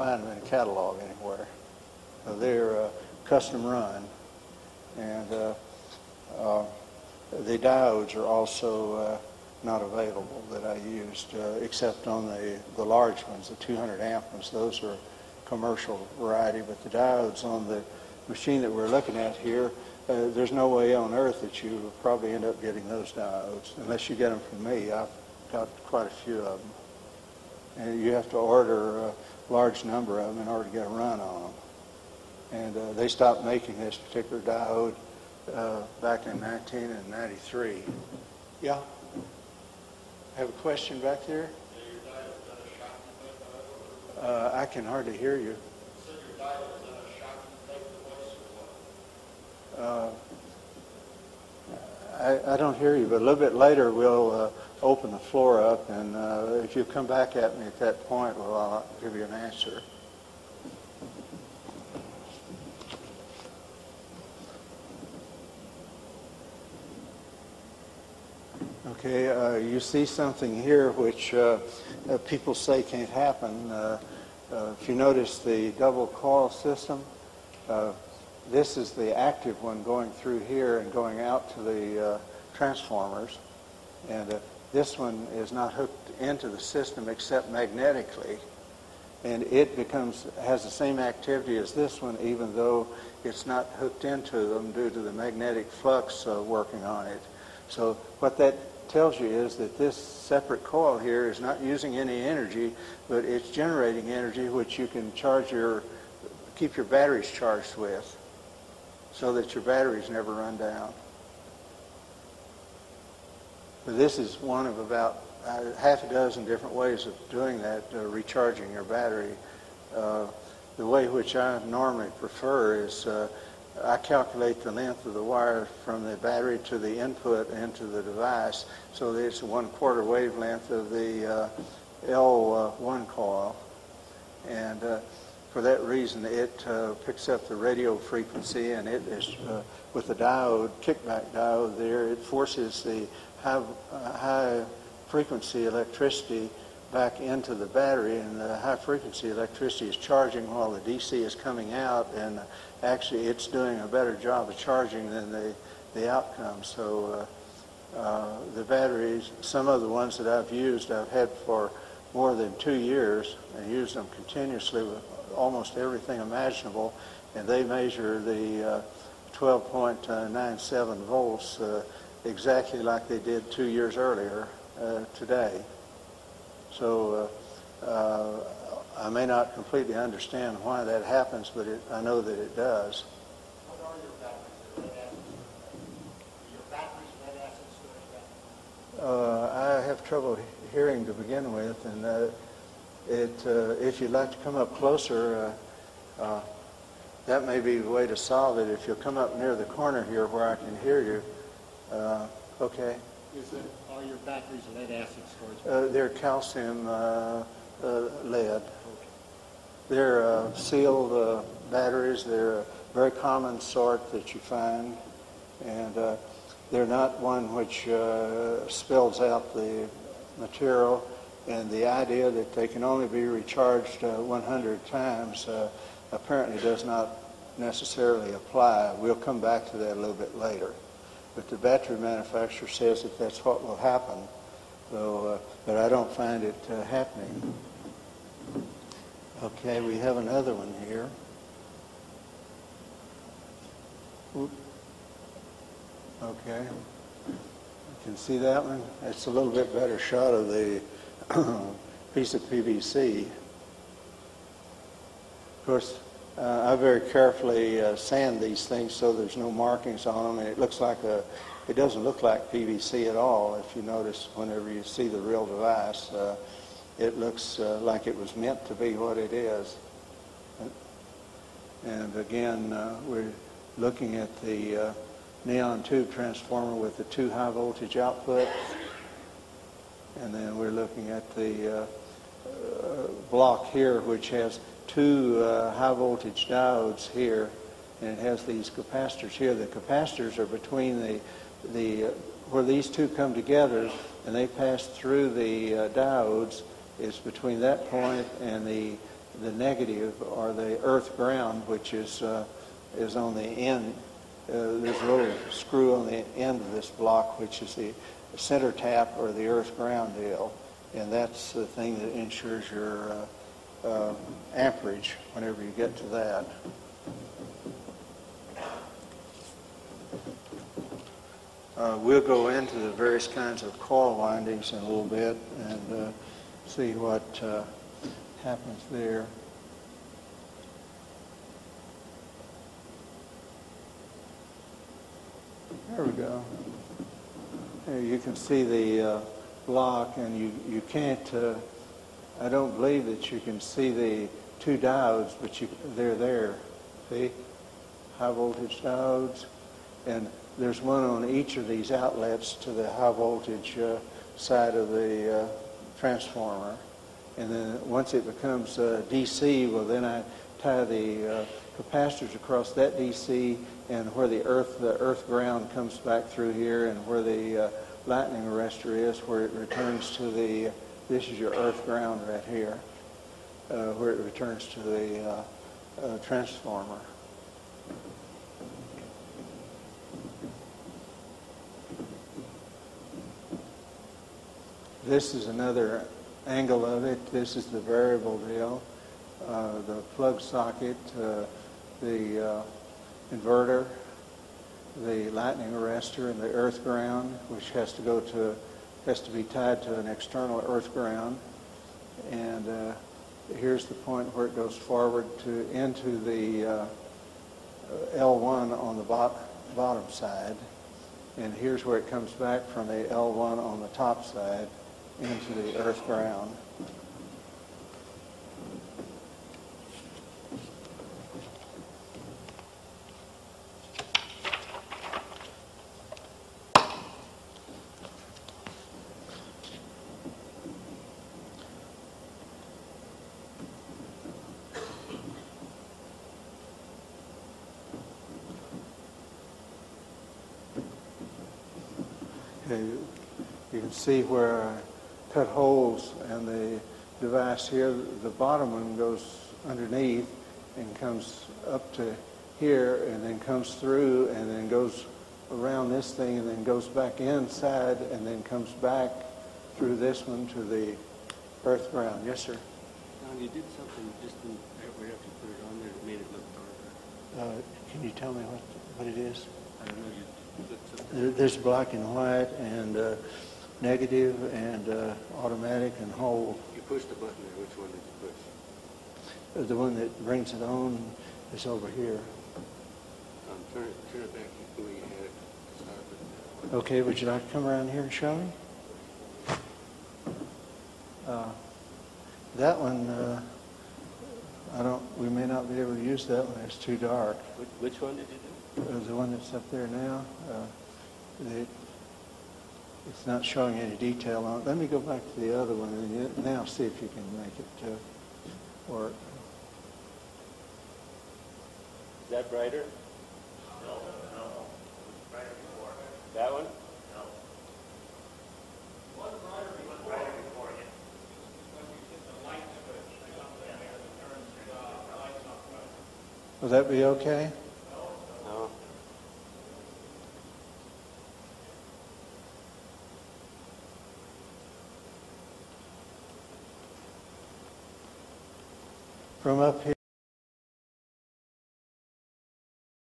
find them in a catalog anywhere. They're custom run, and the diodes are also not available that I used, except on the large ones, the 200 amp ones. Those are commercial variety, but the diodes on the machine that we're looking at here, there's no way on earth that you will probably end up getting those diodes unless you get them from me. I've got quite a few of them, and you have to order a large number of them in order to get a run on them. And they stopped making this particular diode back in 1993. Yeah? Have a question back there? I can hardly hear you. I don't hear you, but a little bit later we'll open the floor up, and if you come back at me at that point, well, I'll give you an answer. Okay, you see something here which people say can't happen. If you notice the double coil system, this is the active one going through here and going out to the transformers. And this one is not hooked into the system except magnetically. And it has the same activity as this one, even though it's not hooked into them due to the magnetic flux working on it. So what that tells you is that this separate coil here is not using any energy, but it's generating energy which you can keep your batteries charged with, so that your batteries never run down. But this is one of about half a dozen different ways of doing that, recharging your battery. The way which I normally prefer is I calculate the length of the wire from the battery to the input into the device, so that it's a 1/4 wavelength of the L1 coil. And for that reason, it picks up the radio frequency, and it is, with the diode, kickback diode there, it forces the high frequency electricity back into the battery, and the high frequency electricity is charging while the DC is coming out, and actually it's doing a better job of charging than the outcome. So the batteries, some of the ones that I've used, I've had for more than 2 years and used them continuously with almost everything imaginable, and they measure the 12.97 volts exactly like they did 2 years earlier today. So I may not completely understand why that happens, but I know that it does. What are your batteries? Your batteries lead acid storage batteries? I have trouble hearing to begin with, and if you'd like to come up closer, that may be the way to solve it. If you'll come up near the corner here where I can hear you. Okay. Are your batteries lead acid storage? They're calcium lead. They're sealed batteries. They're a very common sort that you find, and they're not one which spills out the material. And the idea that they can only be recharged 100 times apparently does not necessarily apply. We'll come back to that a little bit later. But the battery manufacturer says that that's what will happen. So, but I don't find it happening. Okay, we have another one here. Oop. Okay. You can see that one? It's a little bit better shot of the piece of PVC. Of course, I very carefully sand these things so there's no markings on them, and it doesn't look like PVC at all. If you notice, whenever you see the real device, it looks like it was meant to be what it is. And again, we're looking at the neon tube transformer with the 2 high voltage outputs, and then we're looking at the block here, which has 2 high voltage diodes here, and it has these capacitors here. The capacitors are between where these two come together and they pass through the diodes, is between that point and the the negative, or the earth ground, which is on the end. There's a little screw on the end of this block, which is the center tap or the earth ground deal, and that's the thing that ensures your amperage whenever you get to that. We'll go into the various kinds of coil windings in a little bit and see what happens there. There we go. Here you can see the block, and you can't, I don't believe that you can see the two diodes, but they're there. See? High voltage diodes. And there's one on each of these outlets to the high voltage side of the transformer. And then once it becomes DC, well, then I tie the capacitors across that DC, and where the earth ground comes back through here, and where the lightning arrestor is, where it returns to the, this is your earth ground right here, where it returns to the transformer. This is another angle of it. This is the variable deal, the plug socket, the inverter, the lightning arrestor, and the earth ground, which has to be tied to an external earth ground. And here's the point where it goes forward into the L1 on the bottom side, and here's where it comes back from the L1 on the top side into the earth ground. Okay, you can see where I cut holes in the device here. The bottom one goes underneath and comes up to here, and then comes through, and then goes around this thing, and then goes back inside, and then comes back through this one to the earth ground. Yes, sir? Now, you did something just right after you put it on there that made it look darker. Can you tell me what it is? I don't know, you put something. There's black and white, and negative, and automatic, and whole. You pushed the button there. Which one did you push? The one that brings it on is over here. Turn it back the way you had it to start with. Okay, would you like to come around here and show me? That one, we may not be able to use that one. It's too dark. Which one did you do? The one that's up there now. It's not showing any detail on it. Let me go back to the other one and now see if you can make it work. Is that brighter? No. Brighter before. That one? No. One brighter before you. When you hit the light switch, something there that turns the lights off. Will that be okay? No. From up here.